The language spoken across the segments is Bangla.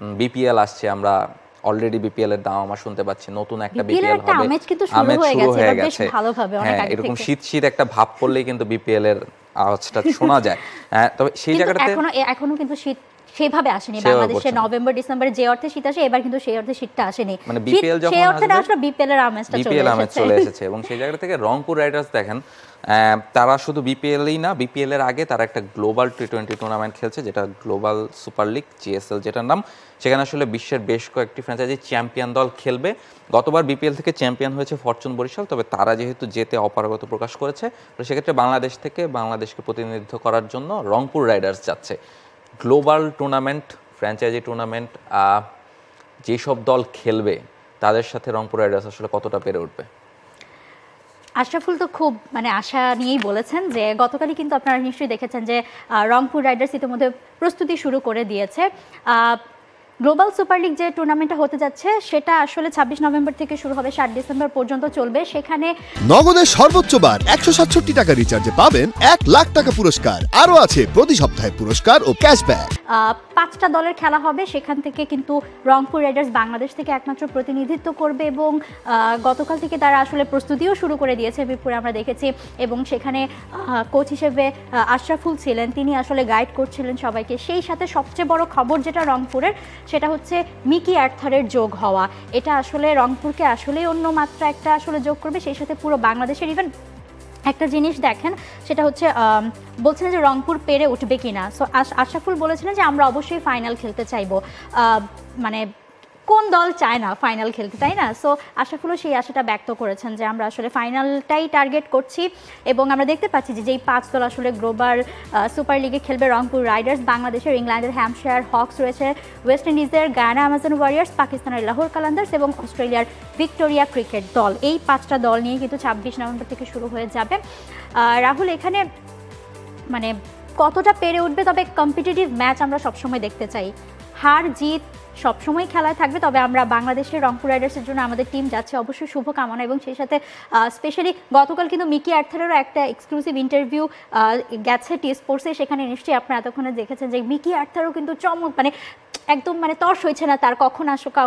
বিপিএল আসছে, আমরা অলরেডি বিপিএল এর দাম আমরা শুনতে পাচ্ছি, নতুন একটা বিপিএল বিপিএল এর একটা হবে, আমেজ কিন্তু শুরু আমেজ হয়ে শুরু গেছে হয়ে এবার বেশ গেছে। ভালোভাবে অনেক হ্যাঁ, আগে এরকম থেকে। শীত শীত একটা ভাব পড়লেই কিন্তু বিপিএল এর আওয়াজটা শোনা যায়। তবে সেই কিন্তু জায়গাটাতে এখনো কিন্তু শীত সেভাবে আসেনি সেভাবে বাংলাদেশে। পড়ছে না। নভেম্বর ডিসেম্বরে যে অর্থে শীত আসে এবার কিন্তু সেই অর্থে শীতটা আসেনি। মানে শীত বিপিএল যখন সেই অর্থে না আসবে, আসলে বিপিএল এর আমেজটা চলে বিপিএল আমেজ এসেছে। চলে এসেছে। এবং সেই জায়গা থেকে রংপুর রাইডার্স দেখেন, তারা শুধু বিপিএলই না, বিপিএল এর আগে তারা একটা গ্লোবাল টি20 টুর্নামেন্ট খেলছে, যেটা গ্লোবাল সুপার লিগ, জিএসএল যেটার নাম। সেখানে আসলে বিশ্বের বেশ কয়েকটি ফ্র্যাঞ্চাইজি চ্যাম্পিয়ন দল খেলবে। গতবার বিপিএল থেকে চ্যাম্পিয়ন হয়েছে ফরচুন বরিশাল, তবে তারা যেহেতু যেতে অপারগতা প্রকাশ করেছে, তো সেক্ষেত্রে বাংলাদেশ থেকে বাংলাদেশকে প্রতিনিধিত্ব করার জন্য রংপুর রাইডার্স যাচ্ছে। গ্লোবাল টুর্নামেন্ট, ফ্র্যাঞ্চাইজি টুর্নামেন্ট, যেসব দল খেলবে তাদের সাথে রংপুর রাইডার্স আসলে কতটা পেরে উঠবে? আশরাফুল তো খুব আশা নিয়েই বলেছেন যে গতকালই কিন্তু আপনারা নিশ্চয়ই দেখেছেন যে রংপুর রাইডার্স ইতিমধ্যে প্রস্তুতি শুরু করে দিয়েছে। গ্লোবাল সুপার লিগ যে টুর্নামেন্টটা হতে যাচ্ছে সেটা আসলে 26 নভেম্বর থেকে শুরু হবে, 7 ডিসেম্বর পর্যন্ত চলবে। সেখানে নগদের সর্বোচ্চ বার 167 টাকা রিচার্জে পাবেন 1 লাখ টাকা পুরস্কার, আরও আছে প্রতি সপ্তাহে পুরস্কার ও ক্যাশব্যাক। 5টা দলের খেলা হবে, সেখান থেকে কিন্তু রংপুর রাইডার্স বাংলাদেশ থেকে একমাত্র প্রতিনিধিত্ব করবে এবং গতকাল থেকে তারা আসলে প্রস্তুতিও শুরু করে দিয়েছে মিরপুরে আমরা দেখেছি। এবং সেখানে কোচ হিসেবে আশরাফুল ছিলেন, তিনি আসলে গাইড করছিলেন সবাইকে। সেই সাথে সবচেয়ে বড় খবর যেটা রংপুরের, সেটা হচ্ছে মিকি আর্থারের যোগ হওয়া। এটা আসলে রংপুরকে আসলেই অন্য মাত্রা একটা আসলে যোগ করবে, সেই সাথে পুরো বাংলাদেশের। ইভেন একটা জিনিস দেখেন, সেটা হচ্ছে বলছেন যে রংপুর পেরে উঠবে কিনা। সো আশরাফুল বলেছিলেন যে আমরা অবশ্যই ফাইনাল খেলতে চাইবো। মানে কোন দল চায় না ফাইনাল খেলতে, তাই না? সো আশরাফুলও সেই আশাটা ব্যক্ত করেছেন যে আমরা আসলে ফাইনালটাই টার্গেট করছি। এবং আমরা দেখতে পাচ্ছি যে যেই 5 দল আসলে গ্লোবাল সুপার লিগে খেলবে, রংপুর রাইডার্স, বাংলাদেশের ইংল্যান্ডের হ্যাম্পশায়ার হকস রয়েছে, ওয়েস্ট ইন্ডিজের গায়ানা আমাজন ওয়ারিয়ার্স, পাকিস্তানের লাহোর কালান্দার্স এবং অস্ট্রেলিয়ার ভিক্টোরিয়া ক্রিকেট দল। এই 5টা দল নিয়ে কিন্তু 26 নভেম্বর থেকে শুরু হয়ে যাবে। রাহুল, এখানে কতটা পেরে উঠবে, তবে কম্পিটিটিভ ম্যাচ আমরা সবসময় দেখতে চাই। হার জিত সবসময় খেলায় থাকবে, তবে আমরা বাংলাদেশের রংপুর রাইডার্সের জন্য আমাদের টিম যাচ্ছে অবশ্যই শুভকামনা। এবং সেই সাথে স্পেশালি গতকাল কিন্তু মিকি আর্থারেরও একটা এক্সক্লুসিভ ইন্টারভিউ গেছে টি স্পোর্টসে, সেখানে নিশ্চয়ই আপনারা এতক্ষণে দেখেছেন যে মিকি আর্থারও কিন্তু চমক একদম তর্স হয়েছে না তার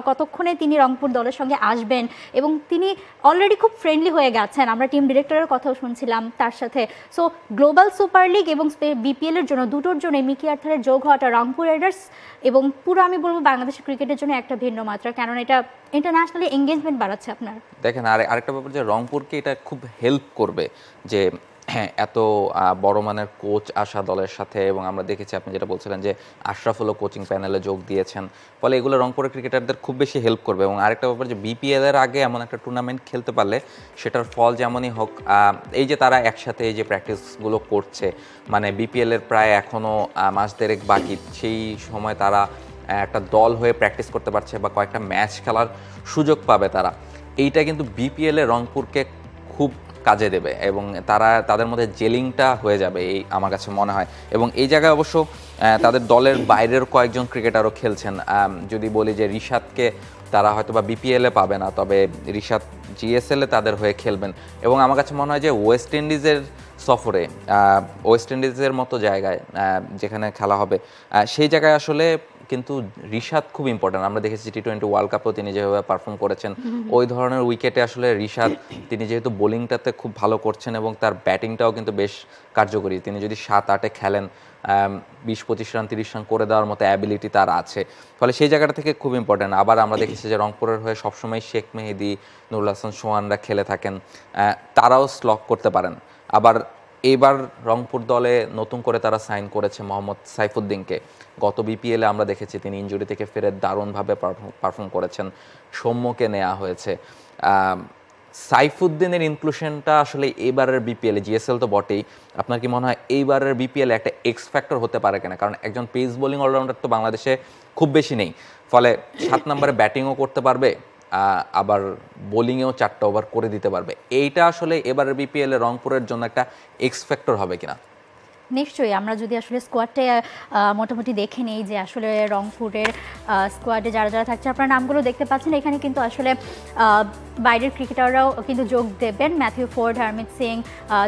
কতক্ষণে তিনি রংপুর দলের সঙ্গে আসবেন। এবং তিনি অলরেডি খুব ফ্রেন্ডলি হয়ে গেছেন, আমরা টিম ডিরেক্টরের কথাও শুনছিলাম তার সাথে। সো গ্লোবাল সুপার লিগ এবং বিপিএল এর জন্য, দুটোর জন্য মিকি আর্থারের যোগ হওয়াটা রংপুর রাইডার্স এবং পুরো আমি বলবো বাংলাদেশের ক্রিকেটের জন্য একটা ভিন্ন মাত্রা, কারণ এটা ইন্টারন্যাশনালি এঙ্গেজমেন্ট বাড়াচ্ছে আপনার। দেখেন, আরেকটা ব্যাপার যে রংপুরকে এটা খুব হেল্প করবে যে হ্যাঁ, এত বড় মানের কোচ আসা দলের সাথে। এবং আমরা দেখেছি আপনি যেটা বলছিলেন যে আশরাফুলও কোচিং প্যানেলে যোগ দিয়েছেন, ফলে এগুলো রংপুরের ক্রিকেটারদের খুব বেশি হেল্প করবে। এবং আরেকটা ব্যাপার যে বিপিএল এর আগে এমন একটা টুর্নামেন্ট খেলতে পারলে সেটার ফল যেমনই হোক, এই যে তারা একসাথে এই যে প্র্যাকটিসগুলো করছে, বিপিএল এর প্রায় এখনও মাস দেড়েক বাকি, সেই সময় তারা একটা দল হয়ে প্র্যাকটিস করতে পারছে বা কয়েকটা ম্যাচ খেলার সুযোগ পাবে তারা। এইটা কিন্তু বিপিএল এ রংপুরকে খুব কাজে দেবে এবং তাদের মধ্যে জেলিংটা হয়ে যাবে, এই আমার কাছে মনে হয়। এবং এই জায়গায় অবশ্য তাদের দলের বাইরের কয়েকজন ক্রিকেটারও খেলছেন। যদি বলি যে রিশাদকে তারা হয়তো বা বিপিএলে পাবে না, তবে রিশাদ জিএসএল এ তাদের হয়ে খেলবেন। এবং আমার কাছে মনে হয় যে ওয়েস্ট ইন্ডিজের সফরে, ওয়েস্ট ইন্ডিজের মতো জায়গায় যেখানে খেলা হবে, সেই জায়গায় আসলে কিন্তু রিশাদ খুব ইম্পর্টেন্ট। আমরা দেখেছি টি20 ওয়ার্ল্ড কাপেও তিনি যেভাবে পারফর্ম করেছেন, ওই ধরনের উইকেটে আসলে রিশাদ, তিনি যেহেতু বোলিংটাতে খুব ভালো করছেন এবং তার ব্যাটিংটাও কিন্তু বেশ কার্যকরী, তিনি যদি 7-8-এ খেলেন 20-25 রান 30 রান করে দেওয়ার মতো অ্যাবিলিটি তার আছে, ফলে সেই জায়গাটা থেকে খুব ইম্পর্টেন্ট। আবার আমরা দেখেছি যে রংপুরের হয়ে সবসময় শেখ মেহেদি, নুরুল হাসান সোহানরা খেলে থাকেন, তারাও স্লক করতে পারেন। আবার এবার রংপুর দলে নতুন করে তারা সাইন করেছে মোহাম্মদ সাইফুদ্দিনকে। গত বিপিএলে আমরা দেখেছি তিনি ইনজুরি থেকে ফিরে দারুণভাবে পারফর্ম করেছেন, সৌম্যকে নেওয়া হয়েছে। সাইফুদ্দিনের ইনক্লুশনটা আসলে এবারের বিপিএলে, জিএসএল তো বটেই, আপনার কি মনে হয় এইবারের বিপিএলে একটা এক্স ফ্যাক্টর হতে পারে কিনা? কারণ একজন পেস বোলিং অলরাউন্ডার তো বাংলাদেশে খুব বেশি নেই, ফলে 7 নম্বরে ব্যাটিংও করতে পারবে, আবার বোলিংয়েও 4টা ওভার করে দিতে পারবে। এইটা আসলে এবারের বিপিএলে রংপুরের জন্য একটা এক্স ফ্যাক্টর হবে কিনা? নিশ্চয়ই আমরা যদি আসলে স্কোয়াডটা মোটামুটি দেখে নিই যে আসলে রংপুরের স্কোয়াডে যারা যারা থাকছে আপনার নামগুলো দেখতে পাচ্ছেন এখানে কিন্তু আসলে বাইরের ক্রিকেটাররাও কিন্তু যোগ দেবেন Matthew Ford Harmeet Singh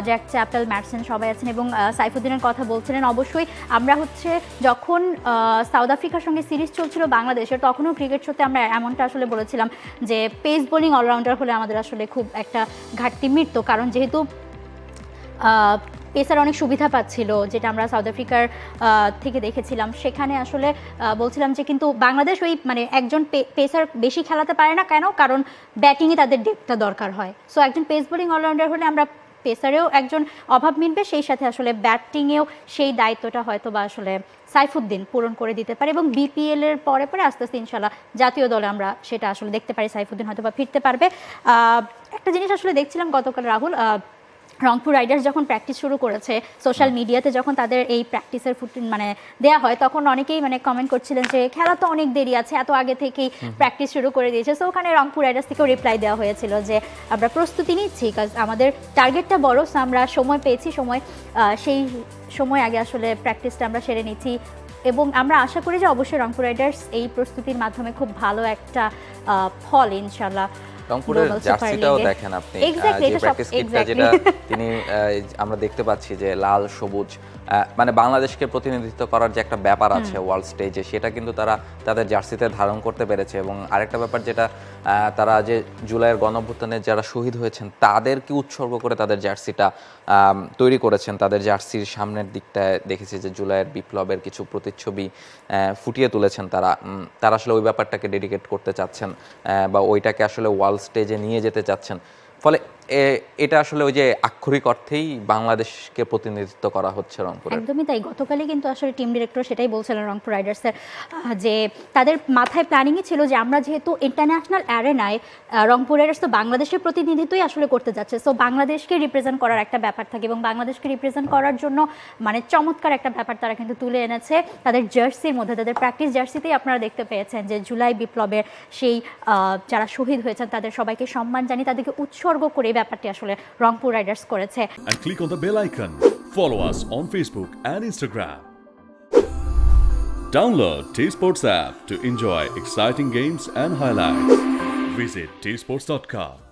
Jack Chappell Mattson সবাই আছেন এবং সাইফুদ্দিনের কথা বলছিলেন অবশ্যই আমরা হচ্ছে যখন সাউথ আফ্রিকার সঙ্গে সিরিজ চলছিল বাংলাদেশের তখনও ক্রিকেট শোতে আমরা এমনটা আসলে বলেছিলাম যে পেস বোলিং অলরাউন্ডার হলে আমাদের আসলে খুব একটা ঘাটতি মিটত কারণ যেহেতু পেসার অনেক সুবিধা পাচ্ছিল যেটা আমরা সাউথ আফ্রিকার থেকে দেখেছিলাম সেখানে আসলে বলছিলাম যে কিন্তু বাংলাদেশ ওই মানে একজন পেসার বেশি খেলাতে পারে না কেন কারণ ব্যাটিংয়ে তাদের ডেপথটা দরকার হয় সো একজন পেস বোলিং অলরাউন্ডার হলে আমরা পেসারেও একজন অভাব মিটবে সেই সাথে আসলে ব্যাটিংয়েও সেই দায়িত্বটা হয়তো বা আসলে সাইফুদ্দিন পূরণ করে দিতে পারে এবং বিপিএল এর পরে পরে আস্তে আস্তে ইনশাল্লাহ জাতীয় দলে আমরা সেটা আসলে দেখতে পারি সাইফুদ্দিন হয়তো বা ফিরতে পারবে একটা জিনিস আসলে দেখছিলাম গতকাল রাহুল রংপুর রাইডার্স যখন প্র্যাকটিস শুরু করেছে সোশ্যাল মিডিয়াতে যখন তাদের এই প্র্যাকটিসের মানে দেয়া হয় তখন অনেকেই মানে কমেন্ট করছিলেন যে খেলা তো অনেক দেরি আছে এত আগে থেকেই প্র্যাকটিস শুরু করে দিয়েছে সো ওখানে রংপুর রাইডার্স থেকেও রিপ্লাই দেওয়া হয়েছিল যে আমরা প্রস্তুতি নিচ্ছি কাজ আমাদের টার্গেটটা বড় সো আমরা সময় পেয়েছি সেই সময় আগে আসলে প্র্যাকটিসটা আমরা সেরে নিচ্ছি এবং আমরা আশা করি যে অবশ্যই রংপুর রাইডার্স এই প্রস্তুতির মাধ্যমে খুব ভালো একটা ফল ইনশাল্লাহ রংপুরের জার্সিটাও দেখেন আপনি যে প্র্যাকটিস কিটটা যেটা তিনি আমরা দেখতে পাচ্ছি যে লাল সবুজ মানে বাংলাদেশকে প্রতিনিধিত্ব করার যে একটা ব্যাপার আছে ওয়ার্ল্ড স্টেজে সেটা কিন্তু তারা তাদের জার্সিতে ধারণ করতে পেরেছে এবং আরেকটা ব্যাপার যেটা তারা যে জুলাইয়ের গণঅভ্যুত্থানে যারা শহীদ হয়েছেন তাদেরকে উৎসর্গ করে তাদের জার্সিটা তৈরি করেছেন তাদের জার্সির সামনের দিকটায় দেখেছি যে জুলাইয়ের বিপ্লবের কিছু প্রতিচ্ছবি ফুটিয়ে তুলেছেন তারা আসলে ওই ব্যাপারটাকে ডেডিকেট করতে চাচ্ছেন বা ওইটাকে আসলে ওয়ার্ল্ড স্টেজে নিয়ে যেতে চাচ্ছেন ফলে এটা আসলে ওই যে আক্ষরিক অর্থেই বাংলাদেশকে প্রতিনিধিত্ব করা হচ্ছে রংপুরে একদমই তাই গতকালই কিন্তু আসলে টিম ডিরেক্টর সেটাই বলছিলেন রংপুর রাইডার্সের যে তাদের মাথায় প্ল্যানিংই ছিল যে আমরা যেহেতু ইন্টারন্যাশনাল অ্যারেনায় রংপুর রাইডার্স তো বাংলাদেশের প্রতিনিধিত্বই আসলে করতে যাচ্ছে সো বাংলাদেশকে রিপ্রেজেন্ট করার একটা ব্যাপার থাকে এবং বাংলাদেশকে রিপ্রেজেন্ট করার জন্য মানে চমৎকার একটা ব্যাপার তারা কিন্তু তুলে এনেছে তাদের জার্সির মধ্যে তাদের প্র্যাকটিস জার্সিতেই আপনারা দেখতে পেয়েছেন যে জুলাই বিপ্লবের সেই যারা শহীদ হয়েছেন তাদের সবাইকে সম্মান জানিয়ে তাদেরকে উৎসর্গ করে ব্যাপারটি আসলে রংপুর রাইডার্স করেছে And click on the bell icon. Follow us on Facebook and Instagram. Download T-Sports app to enjoy exciting games and highlights. Visit tsports.com.